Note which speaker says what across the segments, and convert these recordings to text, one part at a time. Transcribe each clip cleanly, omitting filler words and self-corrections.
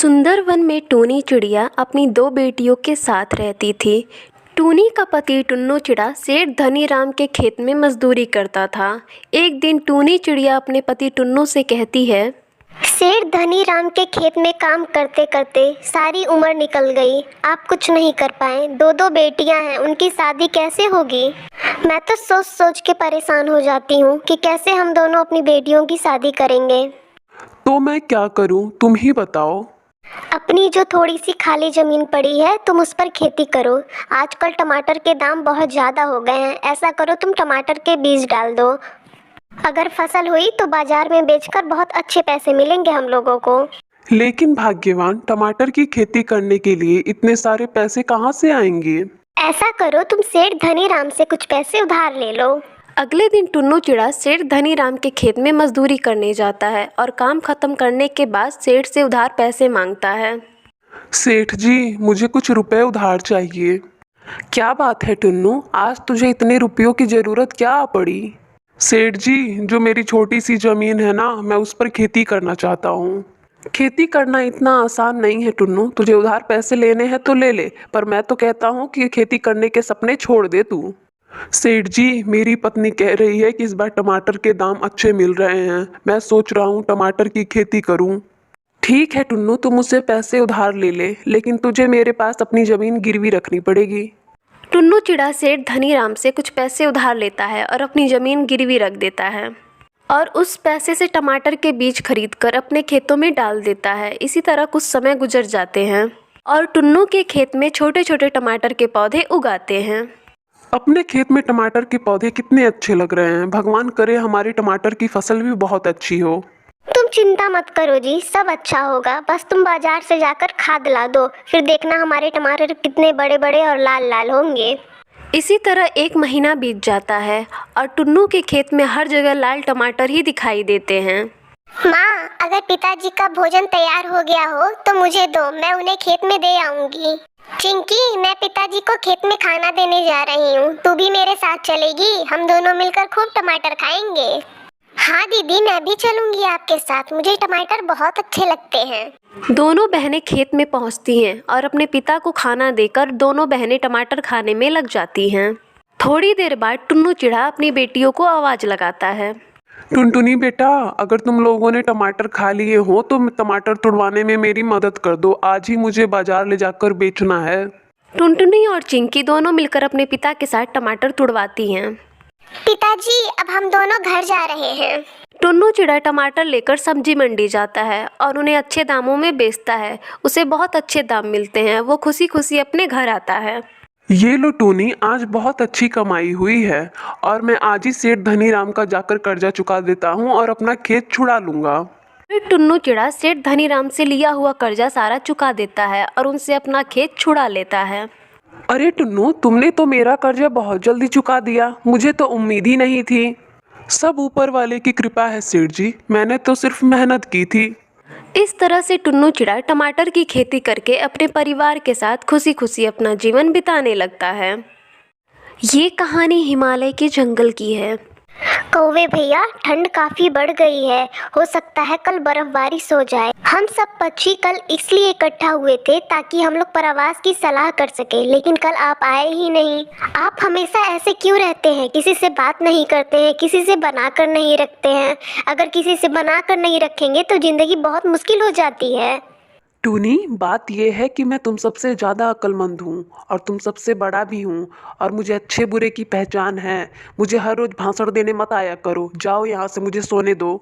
Speaker 1: सुंदर वन में टूनी चिड़िया अपनी दो बेटियों के साथ रहती थी। टूनी का पति टुन्नू चिड़ा सेठ धनीराम के खेत में मजदूरी करता था। एक दिन टूनी चिड़िया अपने पति टुन्नू से कहती है,
Speaker 2: सेठ धनीराम के खेत में काम करते करते सारी उम्र निकल गई। आप कुछ नहीं कर पाए। दो दो बेटियां हैं, उनकी शादी कैसे होगी? मैं तो सोच सोच के परेशान हो जाती हूँ कि कैसे हम दोनों अपनी बेटियों की शादी करेंगे।
Speaker 3: तो मैं क्या करूं, तुम ही बताओ।
Speaker 2: अपनी जो थोड़ी सी खाली जमीन पड़ी है तुम उस पर खेती करो। आजकल टमाटर के दाम बहुत ज़्यादा हो गए हैं। ऐसा करो, तुम टमाटर के बीज डाल दो। अगर फसल हुई तो बाजार में बेचकर बहुत अच्छे पैसे मिलेंगे हम लोगों को।
Speaker 3: लेकिन भाग्यवान, टमाटर की खेती करने के लिए इतने सारे पैसे कहाँ से आएंगे?
Speaker 2: ऐसा करो, तुम सेठ धनीराम से कुछ पैसे उधार ले लो।
Speaker 1: अगले दिन टुन्नू चिड़ा सेठ धनीराम के खेत में मजदूरी करने जाता है और काम खत्म करने के बाद सेठ से उधार पैसे मांगता है।
Speaker 3: सेठ जी, मुझे कुछ रुपए उधार चाहिए। क्या बात है टुन्नू, आज तुझे इतने रुपयों की जरूरत क्या पड़ी? सेठ जी, जो मेरी छोटी सी जमीन है ना, मैं उस पर खेती करना चाहता हूँ। खेती करना इतना आसान नहीं है टुन्नू। तुझे उधार पैसे लेने हैं तो ले ले, पर मैं तो कहता हूँ कि खेती करने के सपने छोड़ दे तू। सेठ जी, मेरी पत्नी कह रही है कि इस बार टमाटर के दाम अच्छे मिल रहे हैं। मैं सोच रहा हूँ टमाटर की खेती करूँ। ठीक है टुन्नू, तुम मुझसे पैसे उधार ले ले, लेकिन तुझे मेरे पास अपनी जमीन गिरवी रखनी पड़ेगी।
Speaker 1: टुन्नू चिड़ा सेठ धनीराम से कुछ पैसे उधार लेता है और अपनी जमीन गिरवी रख देता है और उस पैसे से टमाटर के बीज खरीदकर अपने खेतों में डाल देता है। इसी तरह कुछ समय गुजर जाते हैं और टुन्नू के खेत में छोटे छोटे टमाटर के पौधे उगाते हैं।
Speaker 3: अपने खेत में टमाटर के पौधे कितने अच्छे लग रहे हैं। भगवान करे हमारी टमाटर की फसल भी बहुत अच्छी हो।
Speaker 2: तुम चिंता मत करो जी, सब अच्छा होगा। बस तुम बाजार से जाकर खाद ला दो, फिर देखना हमारे टमाटर कितने बड़े बड़े और लाल लाल होंगे।
Speaker 1: इसी तरह एक महीना बीत जाता है और टुन्नू के खेत में हर जगह लाल टमाटर ही दिखाई देते हैं।
Speaker 2: माँ, अगर पिताजी का भोजन तैयार हो गया हो तो मुझे दो, मैं उन्हें खेत में दे आऊंगी। चिंकी, मैं पिताजी को खेत में खाना देने जा रही हूँ, तू भी मेरे साथ चलेगी? हम दोनों मिलकर खूब टमाटर खाएंगे। हाँ दीदी, मैं भी चलूंगी आपके साथ, मुझे टमाटर बहुत अच्छे लगते हैं।
Speaker 1: दोनों बहनें खेत में पहुंचती हैं और अपने पिता को खाना देकर दोनों बहनें टमाटर खाने में लग जाती हैं। थोड़ी देर बाद टुन्नू चिड़ा अपनी बेटियों को आवाज लगाता है,
Speaker 3: टुनटुनी बेटा, अगर तुम लोगों ने टमाटर खा लिए हो तो टमाटर तुड़वाने में मेरी मदद कर दो। आज ही मुझे बाजार ले जाकर बेचना है।
Speaker 1: टुनटुनी और चिंकी दोनों मिलकर अपने पिता के साथ टमाटर तुड़वाती हैं।
Speaker 2: पिताजी, अब हम दोनों घर जा रहे हैं।
Speaker 1: टुन्नू चिड़ा टमाटर लेकर सब्जी मंडी जाता है और उन्हें अच्छे दामों में बेचता है। उसे बहुत अच्छे दाम मिलते हैं। वो खुशी खुशी अपने घर आता है।
Speaker 3: ये लो टूनी, आज बहुत अच्छी कमाई हुई है और मैं आज ही सेठ धनीराम का जाकर कर्जा चुका देता हूँ और अपना खेत छुड़ा लूंगा।
Speaker 1: फिर टुन्नू चिड़ा सेठ धनीराम से लिया हुआ कर्जा सारा चुका देता है और उनसे अपना खेत छुड़ा लेता है।
Speaker 3: अरे टुन्नू, तुमने तो मेरा कर्जा बहुत जल्दी चुका दिया। मुझे तो उम्मीद ही नहीं थी। सब ऊपर वाले की कृपा है सेठ जी, मैंने तो सिर्फ मेहनत की थी।
Speaker 1: इस तरह से टुन्नू चिड़ा टमाटर की खेती करके अपने परिवार के साथ खुशी खुशी अपना जीवन बिताने लगता है। ये कहानी हिमालय के जंगल की है।
Speaker 2: कौवे भैया, ठंड काफी बढ़ गई है, हो सकता है कल बर्फबारी हो जाए। हम सब पक्षी कल इसलिए इकट्ठा हुए थे ताकि हम लोग प्रवास की सलाह कर सके, लेकिन कल आप आए ही नहीं। आप हमेशा ऐसे क्यों रहते हैं? किसी से बात नहीं करते हैं, किसी से बनाकर नहीं रखते हैं। अगर किसी से बनाकर नहीं रखेंगे तो जिंदगी बहुत मुश्किल हो जाती है।
Speaker 3: टूनी, बात यह है कि मैं तुम सबसे ज़्यादा अक्लमंद हूँ और तुम सबसे बड़ा भी हूँ और मुझे अच्छे बुरे की पहचान है। मुझे हर रोज़ भाषण देने मत आया करो। जाओ यहाँ से, मुझे सोने दो।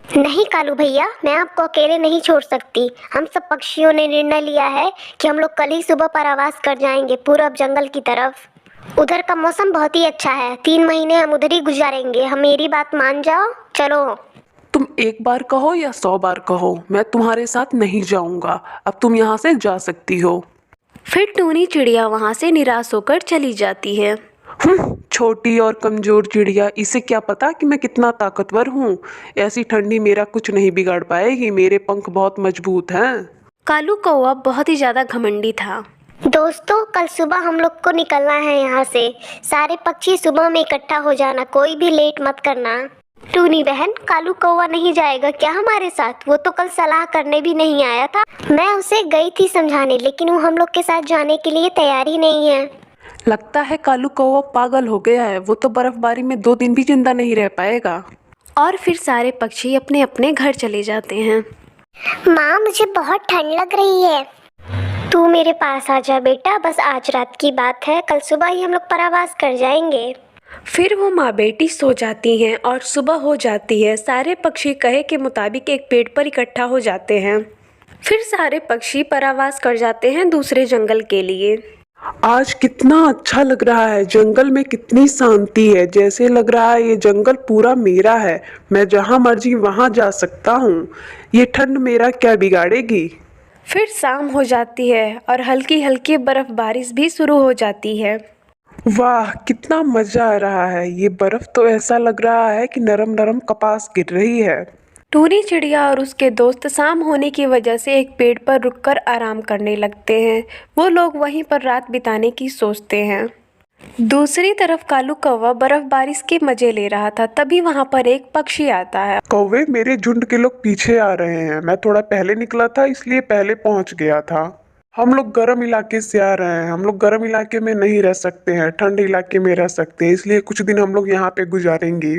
Speaker 2: नहीं कालू भैया, मैं आपको अकेले नहीं छोड़ सकती। हम सब पक्षियों ने निर्णय लिया है कि हम लोग कल ही सुबह प्रवास कर जाएंगे पूरब जंगल की तरफ। उधर का मौसम बहुत ही अच्छा है। 3 महीने हम उधर ही गुजारेंगे। हम मेरी बात मान जाओ, चलो।
Speaker 3: तुम एक बार कहो या 100 बार कहो, मैं तुम्हारे साथ नहीं जाऊंगा। अब तुम यहाँ से जा सकती हो।
Speaker 1: फिर टूनी चिड़िया वहाँ से निराश होकर चली जाती है।
Speaker 3: छोटी और कमजोर चिड़िया, इसे क्या पता कि मैं कितना ताकतवर हूँ। ऐसी ठंडी मेरा कुछ नहीं बिगाड़ पाएगी। मेरे पंख बहुत मजबूत हैं।
Speaker 1: कालू कौवा बहुत ही ज्यादा घमंडी था।
Speaker 2: दोस्तों, कल सुबह हम लोग को निकलना है यहाँ से। सारे पक्षी सुबह में इकट्ठा हो जाना, कोई भी लेट मत करना। टूनी बहन, कालू कौवा नहीं जाएगा क्या हमारे साथ? वो तो कल सलाह करने भी नहीं आया था। मैं उसे गई थी समझाने, लेकिन वो हम लोग के साथ जाने के लिए तैयार ही नहीं है।
Speaker 1: लगता है कालू कौवा पागल हो गया है, वो तो बर्फबारी में 2 दिन भी जिंदा नहीं रह पाएगा। और फिर सारे पक्षी अपने अपने घर चले जाते हैं।
Speaker 2: माँ, मुझे बहुत ठंड लग रही है। तू मेरे पास आ जा बेटा, बस आज रात की बात है, कल सुबह ही हम लोग परावास कर जाएंगे।
Speaker 1: फिर वो माँ बेटी सो जाती हैं और सुबह हो जाती है। सारे पक्षी कहे के मुताबिक एक पेड़ पर इकट्ठा हो जाते हैं। फिर सारे पक्षी परावास कर जाते हैं दूसरे जंगल के लिए।
Speaker 3: आज कितना अच्छा लग रहा है, जंगल में कितनी शांति है, जैसे लग रहा है ये जंगल पूरा मेरा है, मैं जहाँ मर्जी वहाँ जा सकता हूँ। ये ठंड मेरा क्या बिगाड़ेगी।
Speaker 1: फिर शाम हो जाती है और हल्की हल्की बर्फबारिश भी शुरू हो जाती है।
Speaker 3: वाह, कितना मजा आ रहा है। ये बर्फ तो ऐसा लग रहा है कि नरम नरम कपास गिर रही है।
Speaker 1: टूनी चिड़िया और उसके दोस्त शाम होने की वजह से एक पेड़ पर रुककर आराम करने लगते हैं। वो लोग वहीं पर रात बिताने की सोचते हैं। दूसरी तरफ कालू कौवा बर्फबारिश के मजे ले रहा था। तभी वहां पर एक पक्षी आता है।
Speaker 3: कौवे, मेरे झुंड के लोग पीछे आ रहे हैं। मैं थोड़ा पहले निकला था इसलिए पहले पहुंच गया था। हम लोग गर्म इलाके से आ रहे हैं। हम लोग गर्म इलाके में नहीं रह सकते हैं, ठंड इलाके में रह सकते हैं, इसलिए कुछ दिन हम लोग यहाँ पे गुजारेंगे।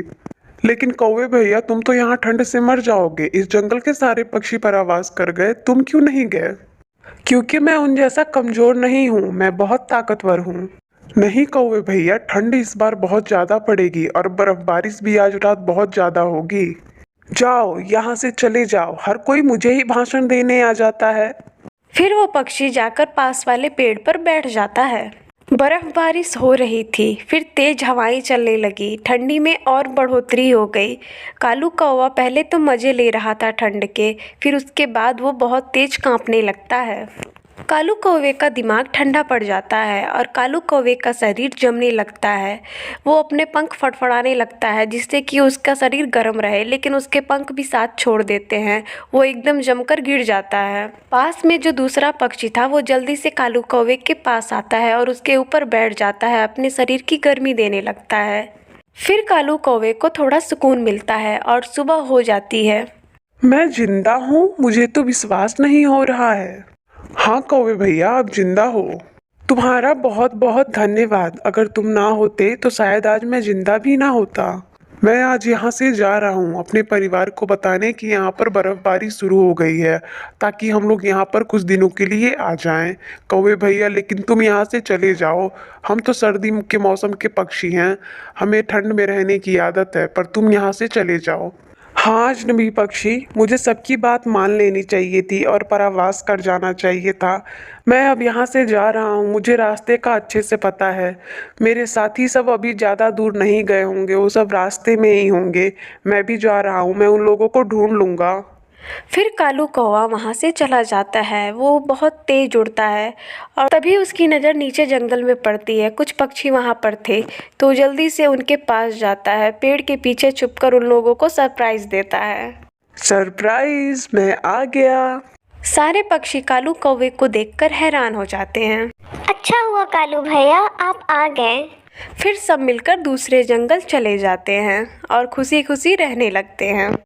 Speaker 3: लेकिन कौवे भैया, तुम तो यहाँ ठंड से मर जाओगे। इस जंगल के सारे पक्षी परावास कर गए, तुम क्यों नहीं गए? क्योंकि मैं उन जैसा कमजोर नहीं हूँ, मैं बहुत ताकतवर हूँ। नहीं कौवे भैया, ठंड इस बार बहुत ज्यादा पड़ेगी और बर्फबारिश भी आज रात बहुत ज्यादा होगी। जाओ, यहाँ से चले जाओ। हर कोई मुझे ही भाषण देने आ जाता है।
Speaker 1: फिर वो पक्षी जाकर पास वाले पेड़ पर बैठ जाता है। बर्फबारिश हो रही थी। फिर तेज हवाएं चलने लगी। ठंडी में और बढ़ोतरी हो गई। कालू कौवा पहले तो मज़े ले रहा था ठंड के, फिर उसके बाद वो बहुत तेज कांपने लगता है। कालू कौवे का दिमाग ठंडा पड़ जाता है और कालू कौवे का शरीर जमने लगता है। वो अपने पंख फड़फड़ाने लगता है जिससे कि उसका शरीर गर्म रहे, लेकिन उसके पंख भी साथ छोड़ देते हैं। वो एकदम जमकर गिर जाता है। पास में जो दूसरा पक्षी था वो जल्दी से कालू कौवे के पास आता है और उसके ऊपर बैठ जाता है, अपने शरीर की गर्मी देने लगता है। फिर कालू कौवे को थोड़ा सुकून मिलता है और सुबह हो जाती है।
Speaker 3: मैं जिंदा हूँ, मुझे तो विश्वास नहीं हो रहा है। हाँ कौवे भैया, आप जिंदा हो। तुम्हारा बहुत बहुत धन्यवाद। अगर तुम ना होते तो शायद आज मैं जिंदा भी ना होता। मैं आज यहाँ से जा रहा हूँ अपने परिवार को बताने कि यहाँ पर बर्फबारी शुरू हो गई है, ताकि हम लोग यहाँ पर कुछ दिनों के लिए आ जाएं। कौवे भैया, लेकिन तुम यहाँ से चले जाओ। हम तो सर्दी के मौसम के पक्षी हैं, हमें ठंड में रहने की आदत है, पर तुम यहाँ से चले जाओ। हाँ अजनबी पक्षी, मुझे सबकी बात मान लेनी चाहिए थी और परावास कर जाना चाहिए था। मैं अब यहाँ से जा रहा हूँ, मुझे रास्ते का अच्छे से पता है। मेरे साथी सब अभी ज़्यादा दूर नहीं गए होंगे, वो सब रास्ते में ही होंगे। मैं भी जा रहा हूँ, मैं उन लोगों को ढूंढ लूँगा।
Speaker 1: फिर कालू कौवा वहाँ से चला जाता है। वो बहुत तेज उड़ता है और तभी उसकी नज़र नीचे जंगल में पड़ती है। कुछ पक्षी वहाँ पर थे तो जल्दी से उनके पास जाता है। पेड़ के पीछे छुपकर उन लोगों को सरप्राइज देता है।
Speaker 3: सरप्राइज, मैं आ गया।
Speaker 1: सारे पक्षी कालू कौवे को देखकर हैरान हो जाते हैं।
Speaker 2: अच्छा हुआ कालू भैया, आप आ गए।
Speaker 1: फिर सब मिलकर दूसरे जंगल चले जाते हैं और खुशी खुशी रहने लगते हैं।